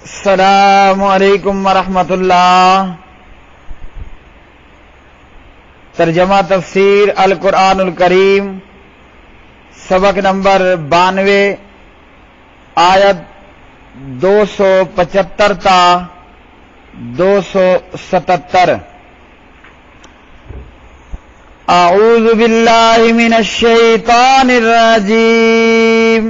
السلام علیکم ورحمۃ اللہ۔ ترجمہ تفسیر القرآن الکریم، سبق نمبر 92، آیت 275 تا 277۔ اعوذ باللہ من الشیطان الرجیم۔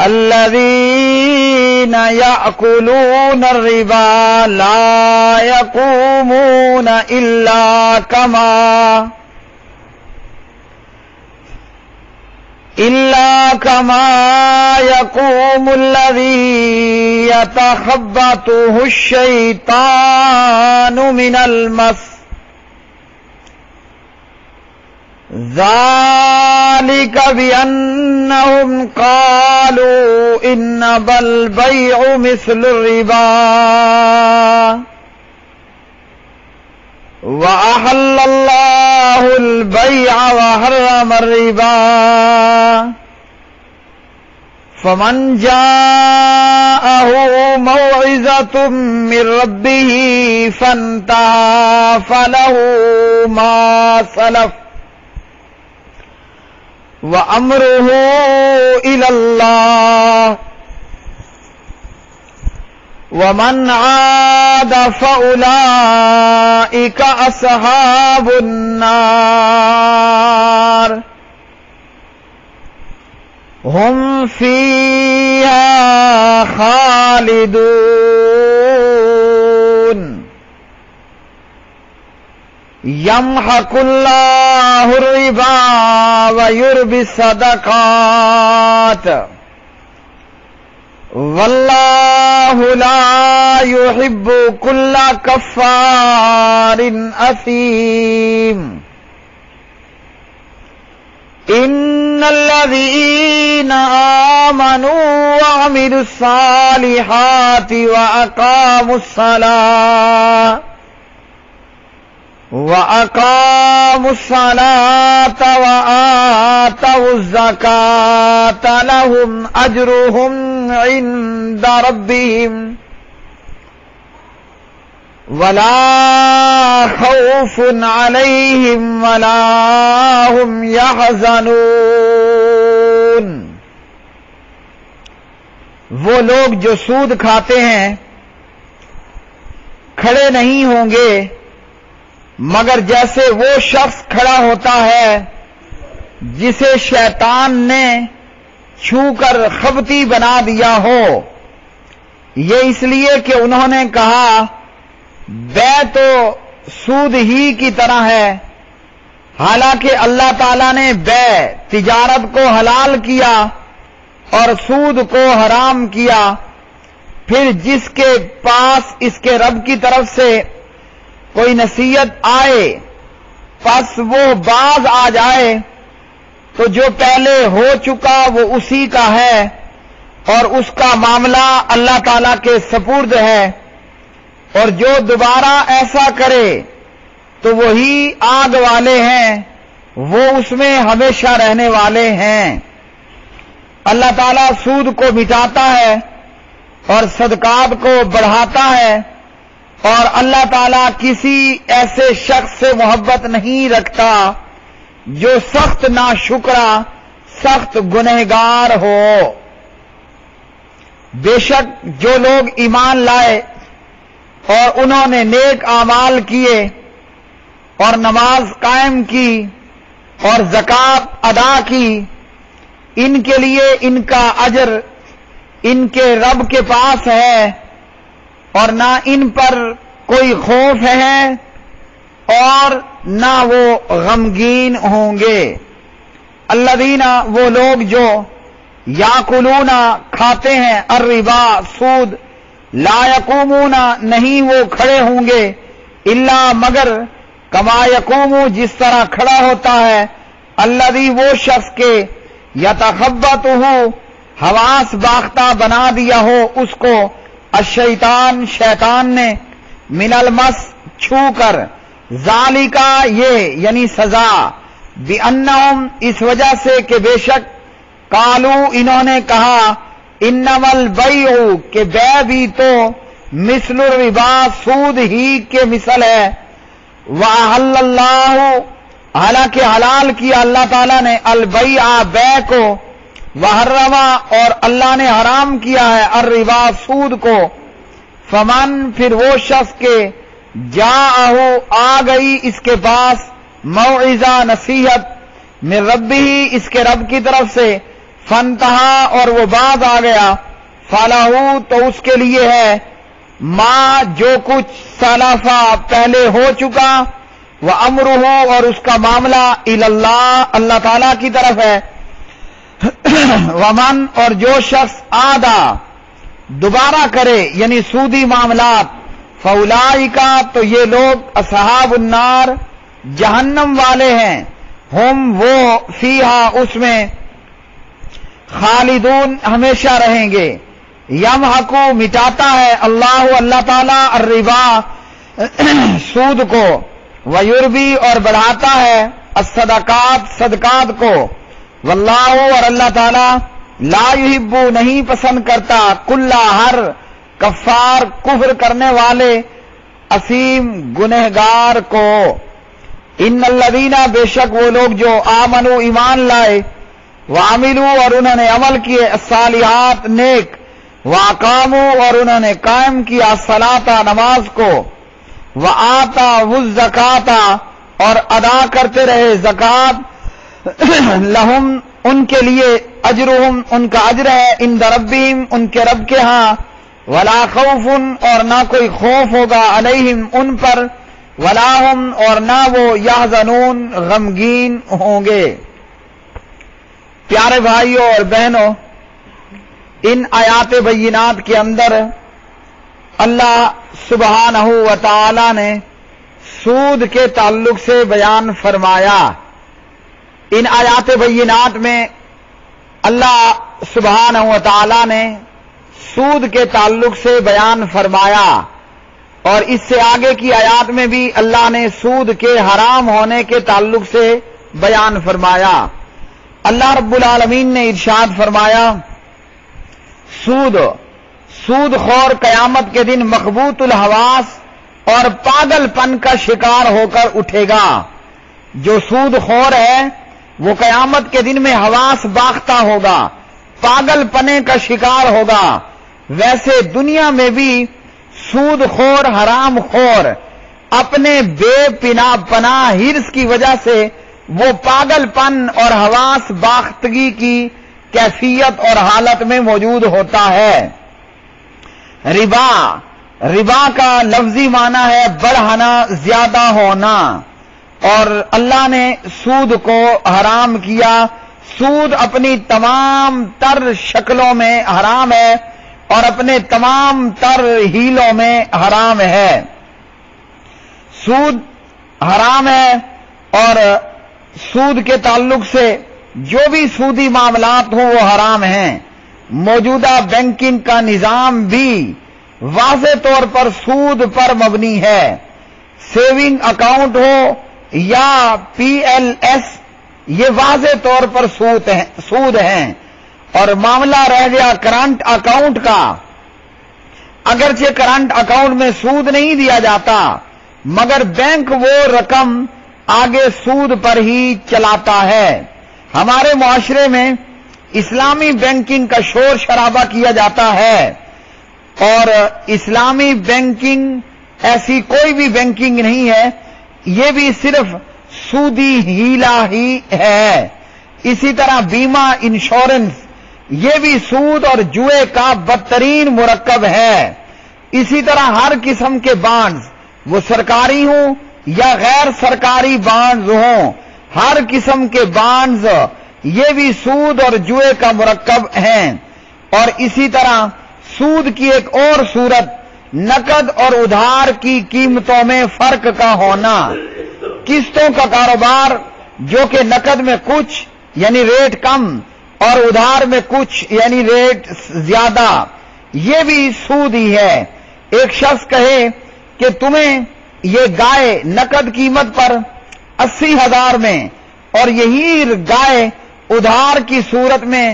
الذين يأكلون الربا لا يقومون إلا كما يقوم الذي يتخبطه الشيطان من المس، ذلك بأنهم قالوا إنما البيع مثل الربا وأحل الله البيع وحرم الربا، فمن جاءه موعظة من ربه فانتهى فله ما سلف وَأَمْرُهُ إِلَى اللَّهِ وَمَنْ عَادَ فَأُولَئِكَ أَصْحَابُ النَّارِ هُمْ فِيهَا خَالِدُونَ۔ يَمْحَقُ اللَّهُ الرِّبَا وَيُرْبِي الصَّدَقَاتِ وَاللَّهُ لَا يُحِبُّ كُلَّ كَفَّارٍ أَثِيمٍ۔ إِنَّ الَّذِينَ آمَنُوا وَعَمِلُوا الصَّالِحَاتِ وَأَقَامُوا الصَّلَاةَ وَآتَوُا الزَّكَاةَ لَهُمْ أَجْرُهُمْ عِندَ رَبِّهِمْ وَلَا خَوْفٌ عَلَيْهِمْ وَلَا هُمْ يَحْزَنُونَ۔ وہ لوگ جو سود کھاتے ہیں کھڑے نہیں ہوں گے مگر جیسے وہ شخص کھڑا ہوتا ہے جسے شیطان نے چھو کر خبتی بنا دیا ہو، یہ اس لیے کہ انہوں نے کہا بیع تو سود ہی کی طرح ہے، حالانکہ اللہ تعالیٰ نے بیع تجارت کو حلال کیا اور سود کو حرام کیا۔ پھر جس کے پاس اس کے رب کی طرف سے کوئی نصیحت آئے پس وہ باز آ جائے تو جو پہلے ہو چکا وہ اسی کا ہے اور اس کا معاملہ اللہ تعالیٰ کے سپرد ہے، اور جو دوبارہ ایسا کرے تو وہی آگ والے ہیں، وہ اس میں ہمیشہ رہنے والے ہیں۔ اللہ تعالیٰ سود کو مٹاتا ہے اور صدقات کو بڑھاتا ہے، اور اللہ تعالیٰ کسی ایسے شخص سے محبت نہیں رکھتا جو سخت ناشکرا، سخت گنہگار ہو۔ بے شک جو لوگ ایمان لائے اور انہوں نے نیک اعمال کیے اور نماز قائم کی اور زکوٰۃ ادا کی، ان کے لیے ان کا اجر ان کے رب کے پاس ہے اور نہ ان پر کوئی خوف ہے اور نہ وہ غمگین ہوں گے۔ الذین، وہ لوگ جو یاکلون کھاتے ہیں، الربا سود، لا یقومون نہیں وہ کھڑے ہوں گے، الا مگر کما یقوم جس طرح کھڑا ہوتا ہے، الذی وہ شخص کے یتخبطہ حواس باختہ بنا دیا ہو اس کو، الشیطان شیطان نے، من المس چھو کر، ذالکا یہ یعنی سزا، بِأَنَّهُمْ اس وجہ سے کہ بے شک قالو انہوں نے کہا، انمل بیع کہ بے بھی تو مثل الربا سود ہی کے مثل ہے، وَأَحَلَّ اللَّهُ حالانکہ حلال کیا اللہ تعالیٰ نے البیع بے کو، وحرم اور اللہ نے حرام کیا ہے الربا سود کو، فمن پھر وہ شخص کے جاءہ آ گئی اس کے پاس موعظہ نصیحت من ربہ اس کے رب کی طرف سے، فانتہا اور وہ باز آ گیا، فلہ تو اس کے لیے ہے ما جو کچھ سلفا پہلے ہو چکا، وامرہ اور اس کا معاملہ الی اللہ اللہ تعالی کی طرف ہے، ومن اور جو شخص آدھا دوبارہ کرے یعنی سودی معاملات، فاولئک تو یہ لوگ اصحاب النار جہنم والے ہیں، ہم وہ فیہا اس میں خالدون ہمیشہ رہیں گے، یمحقو مٹاتا ہے اللہ تعالی الربا سود کو، ویربی اور بڑھاتا ہے الصدقات صدقات کو، واللہ اور اللہ تعالی لا یحب نہیں پسند کرتا کل ہر کفار کفر کرنے والے اثیم گنہگار کو، ان الذین بے شک وہ لوگ جو آمنوا ایمان لائے، وعملوا اور انہوں نے عمل کیے الصالحات نیک، واقاموا اور انہوں نے قائم کیا الصلاۃ نماز کو، وآتوا الزکاۃ اور ادا کرتے رہے زکات، لہم ان کے لیے اجرہم ان کا اجر ہے عند ربہم ان کے رب کے ہاں، ولا خوف اور نہ کوئی خوف ہوگا علیہم ان پر، ولا ہم اور نہ وہ یحزنون غمگین ہوں گے۔ پیارے بھائیوں اور بہنوں، ان آیات بینات کے اندر اللہ سبحانہ و تعالی نے سود کے تعلق سے بیان فرمایا۔ ان آیات بینات میں اللہ سبحانہ و تعالی نے سود کے تعلق سے بیان فرمایا، اور اس سے آگے کی آیات میں بھی اللہ نے سود کے حرام ہونے کے تعلق سے بیان فرمایا۔ اللہ رب العالمین نے ارشاد فرمایا، سود خور قیامت کے دن مخبوط الحواس اور پاگل پن کا شکار ہو کر اٹھے گا۔ جو سود خور ہے وہ قیامت کے دن میں حواس باختہ ہوگا، پاگل پنے کا شکار ہوگا۔ ویسے دنیا میں بھی سود خور حرام خور اپنے بے پناہ ہرس کی وجہ سے وہ پاگل پن اور حواس باختگی کی کیفیت اور حالت میں موجود ہوتا ہے۔ ربا کا لفظی معنی ہے بڑھانا، زیادہ ہونا، اور اللہ نے سود کو حرام کیا۔ سود اپنی تمام تر شکلوں میں حرام ہے اور اپنے تمام تر ہیلوں میں حرام ہے۔ سود حرام ہے، اور سود کے تعلق سے جو بھی سودی معاملات ہوں وہ حرام ہیں۔ موجودہ بینکنگ کا نظام بھی واضح طور پر سود پر مبنی ہے۔ سیونگ اکاؤنٹ ہو یا PLS، یہ واضح طور پر سود ہیں، اور معاملہ رہ گیا کرنٹ اکاؤنٹ کا۔ اگرچہ کرنٹ اکاؤنٹ میں سود نہیں دیا جاتا، مگر بینک وہ رقم آگے سود پر ہی چلاتا ہے۔ ہمارے معاشرے میں اسلامی بینکنگ کا شور شرابہ کیا جاتا ہے، اور اسلامی بینکنگ ایسی کوئی بھی بینکنگ نہیں ہے، یہ بھی صرف سودی ہیلا ہی ہے۔ اسی طرح بیمہ انشورنس، یہ بھی سود اور جوئے کا بدترین مرکب ہے۔ اسی طرح ہر قسم کے بانڈز، وہ سرکاری ہوں یا غیر سرکاری بانڈز ہوں، ہر قسم کے بانڈز یہ بھی سود اور جوئے کا مرکب ہیں۔ اور اسی طرح سود کی ایک اور صورت نقد اور ادھار کی قیمتوں میں فرق کا ہونا۔ قسطوں کا کاروبار جو کہ نقد میں کچھ یعنی ریٹ کم اور ادھار میں کچھ یعنی ریٹ زیادہ، یہ بھی سود ہی ہے۔ ایک شخص کہے کہ تمہیں یہ گائے نقد قیمت پر 80,000 میں اور یہی گائے ادھار کی صورت میں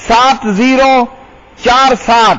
7047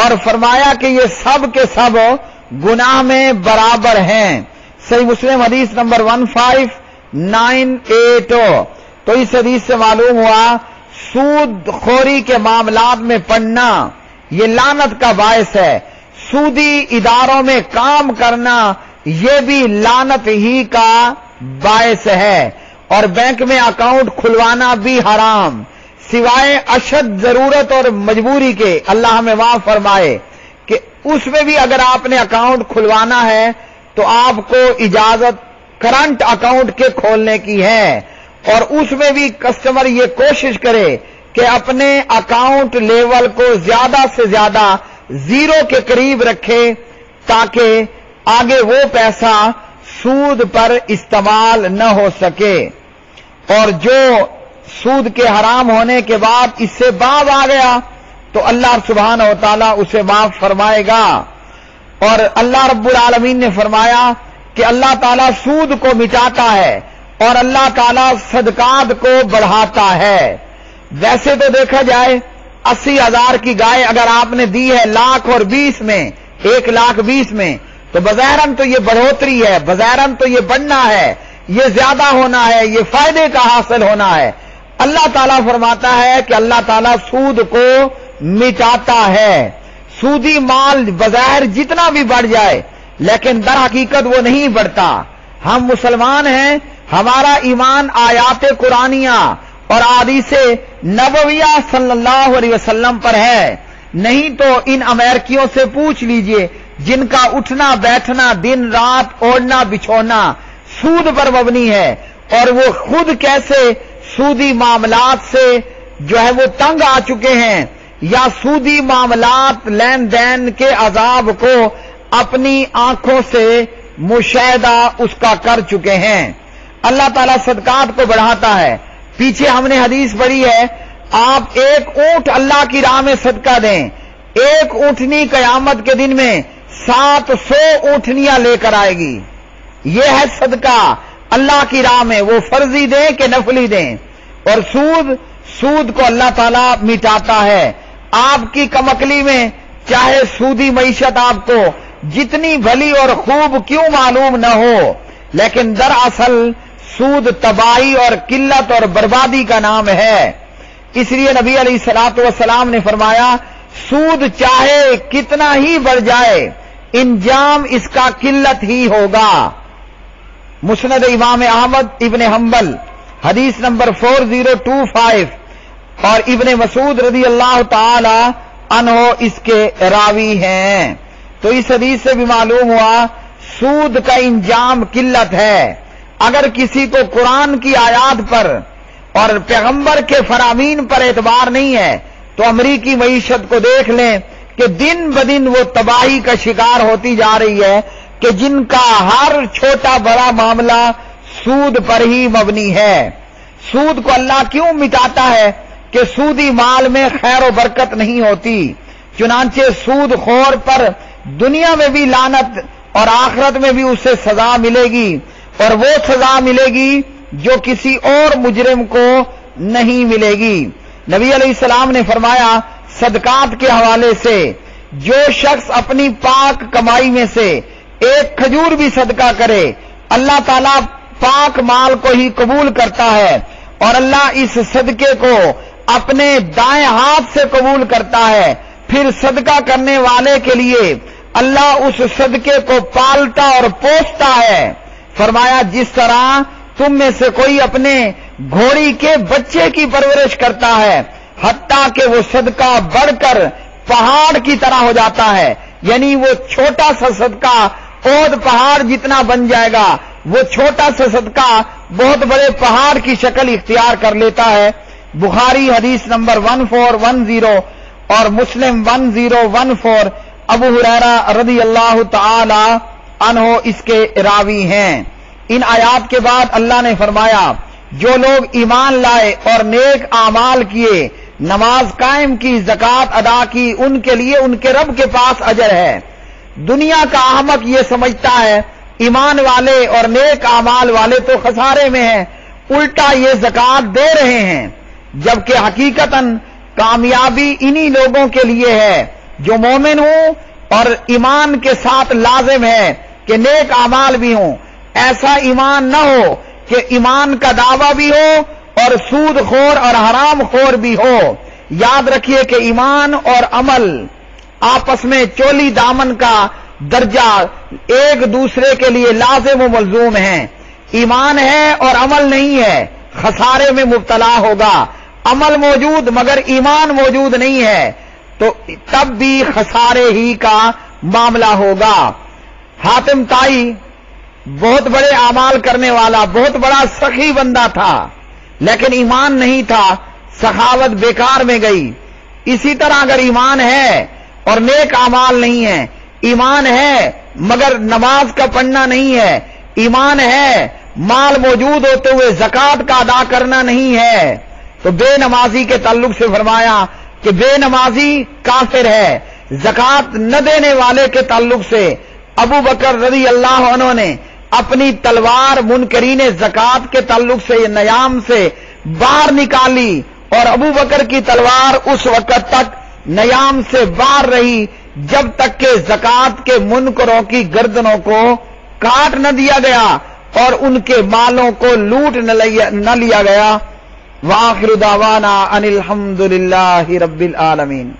اور فرمایا کہ یہ سب کے سب گناہ میں برابر ہیں۔ صحیح مسلم حدیث نمبر 1598۔ تو اس حدیث سے معلوم ہوا سود خوری کے معاملات میں پڑنا یہ لعنت کا باعث ہے، سودی اداروں میں کام کرنا یہ بھی لعنت ہی کا باعث ہے، اور بینک میں اکاؤنٹ کھلوانا بھی حرام، سوائے اشد ضرورت اور مجبوری کے، اللہ ہمیں معاف فرمائے، کہ اس میں بھی اگر آپ نے اکاؤنٹ کھلوانا ہے تو آپ کو اجازت کرنٹ اکاؤنٹ کے کھولنے کی ہے، اور اس میں بھی کسٹمر یہ کوشش کرے کہ اپنے اکاؤنٹ لیول کو زیادہ سے زیادہ زیرو کے قریب رکھے تاکہ آگے وہ پیسہ سود پر استعمال نہ ہو سکے، اور جو سود کے حرام ہونے کے بعد اس سے باز آ گیا تو اللہ سبحانہ و تعالیٰ اسے معاف فرمائے گا۔ اور اللہ رب العالمین نے فرمایا کہ اللہ تعالیٰ سود کو مٹاتا ہے اور اللہ تعالیٰ صدقات کو بڑھاتا ہے۔ ویسے تو دیکھا جائے 80,000 کی گائے اگر آپ نے دی ہے 1,20,000 میں، 1,20,000 میں، تو بظاہراً تو یہ بڑھوتری ہے، بظاہراً تو یہ بڑھنا ہے، یہ زیادہ ہونا ہے، یہ فائدے کا حاصل ہونا ہے۔ اللہ تعالیٰ فرماتا ہے کہ اللہ تعالیٰ سود کو مٹاتا ہے۔ سودی مال بظاہر جتنا بھی بڑھ جائے لیکن در حقیقت وہ نہیں بڑھتا۔ ہم مسلمان ہیں، ہمارا ایمان آیات قرآنیہ اور احادیث نبویہ صلی اللہ علیہ وسلم پر ہے، نہیں تو ان امریکیوں سے پوچھ لیجئے جن کا اٹھنا بیٹھنا دن رات اوڑھنا بچھونا سود پر مبنی ہے، اور وہ خود کیسے سودی معاملات سے جو ہے وہ تنگ آ چکے ہیں، یا سودی معاملات لین دین کے عذاب کو اپنی آنکھوں سے مشاہدہ اس کا کر چکے ہیں۔ اللہ تعالیٰ صدقات کو بڑھاتا ہے۔ پیچھے ہم نے حدیث پڑھی ہے، آپ 1 اونٹ اللہ کی راہ میں صدقہ دیں، 1 اونٹنی قیامت کے دن میں 700 اونٹنیاں لے کر آئے گی۔ یہ ہے صدقہ اللہ کی راہ میں، وہ فرضی دیں کہ نفلی دیں۔ اور سود کو اللہ تعالیٰ مٹاتا ہے۔ آپ کی کمکلی میں چاہے سودی معیشت آپ کو جتنی بھلی اور خوب کیوں معلوم نہ ہو، لیکن دراصل سود تباہی اور قلت اور بربادی کا نام ہے۔ اس لیے نبی علیہ الصلوۃ والسلام نے فرمایا سود چاہے کتنا ہی بڑھ جائے انجام اس کا قلت ہی ہوگا۔ مسند امام احمد ابن حنبل حدیث نمبر 4025، اور ابن مسعود رضی اللہ تعالی عنہ اس کے راوی ہیں۔ تو اس حدیث سے بھی معلوم ہوا سود کا انجام قلت ہے۔ اگر کسی کو قرآن کی آیات پر اور پیغمبر کے فرامین پر اعتبار نہیں ہے تو امریکی معیشت کو دیکھ لیں کہ دن بدن وہ تباہی کا شکار ہوتی جا رہی ہے، کہ جن کا ہر چھوٹا بڑا معاملہ سود پر ہی مبنی ہے۔ سود کو اللہ کیوں مٹاتا ہے؟ کہ سودی مال میں خیر و برکت نہیں ہوتی، چنانچہ سود خور پر دنیا میں بھی لعنت اور آخرت میں بھی اسے سزا ملے گی، اور وہ سزا ملے گی جو کسی اور مجرم کو نہیں ملے گی۔ نبی علیہ السلام نے فرمایا صدقات کے حوالے سے جو شخص اپنی پاک کمائی میں سے 1 کھجور بھی صدقہ کرے، اللہ تعالیٰ پاک مال کو ہی قبول کرتا ہے، اور اللہ اس صدقے کو اپنے دائیں ہاتھ سے قبول کرتا ہے۔ پھر صدقہ کرنے والے کے لیے اللہ اس صدقے کو پالتا اور پوستا ہے۔ فرمایا جس طرح تم میں سے کوئی اپنے گھوڑی کے بچے کی پرورش کرتا ہے حتیٰ کہ وہ صدقہ بڑھ کر پہاڑ کی طرح ہو جاتا ہے، یعنی وہ چھوٹا سا صدقہ عہد پہاڑ جتنا بن جائے گا، وہ چھوٹا سا صدقہ بہت بڑے پہاڑ کی شکل اختیار کر لیتا ہے۔ بخاری حدیث نمبر 1410 اور مسلم 1014، ابو ہریرہ رضی اللہ تعالی عنہ اس کے راوی ہیں۔ ان آیات کے بعد اللہ نے فرمایا جو لوگ ایمان لائے اور نیک اعمال کیے، نماز قائم کی، زکوٰۃ ادا کی، ان کے لیے ان کے رب کے پاس اجر ہے۔ دنیا کا احمق یہ سمجھتا ہے ایمان والے اور نیک اعمال والے تو خسارے میں ہیں، الٹا یہ زکوٰۃ دے رہے ہیں، جبکہ حقیقتاً کامیابی انہی لوگوں کے لیے ہے جو مومن ہوں اور ایمان کے ساتھ لازم ہے کہ نیک اعمال بھی ہوں، ایسا ایمان نہ ہو کہ ایمان کا دعویٰ بھی ہو اور سود خور اور حرام خور بھی ہو۔ یاد رکھیے کہ ایمان اور عمل آپس میں چولی دامن کا درجہ ایک دوسرے کے لیے لازم و ملزوم ہیں۔ ایمان ہے اور عمل نہیں ہے، خسارے میں مبتلا ہوگا۔ عمل موجود مگر ایمان موجود نہیں ہے تو تب بھی خسارے ہی کا معاملہ ہوگا۔ حاتم طائی بہت بڑے اعمال کرنے والا، بہت بڑا سخی بندہ تھا، لیکن ایمان نہیں تھا، سخاوت بیکار میں گئی۔ اسی طرح اگر ایمان ہے اور نیک اعمال نہیں ہے، ایمان ہے مگر نماز کا پڑھنا نہیں ہے، ایمان ہے مال موجود ہوتے ہوئے زکوٰۃ کا ادا کرنا نہیں ہے، تو بے نمازی کے تعلق سے فرمایا کہ بے نمازی کافر ہے۔ زکوٰۃ نہ دینے والے کے تعلق سے ابو بکر رضی اللہ عنہ نے اپنی تلوار منکرین زکوٰۃ کے تعلق سے نیام سے باہر نکالی اور ابو بکر کی تلوار اس وقت تک نیام سے باہر رہی جب تک کہ زکوٰۃ کے منکروں کی گردنوں کو کاٹ نہ دیا گیا اور ان کے مالوں کو لوٹ نہ لیا گیا۔ وآخر دعوانا ان الحمد للہ رب العالمین۔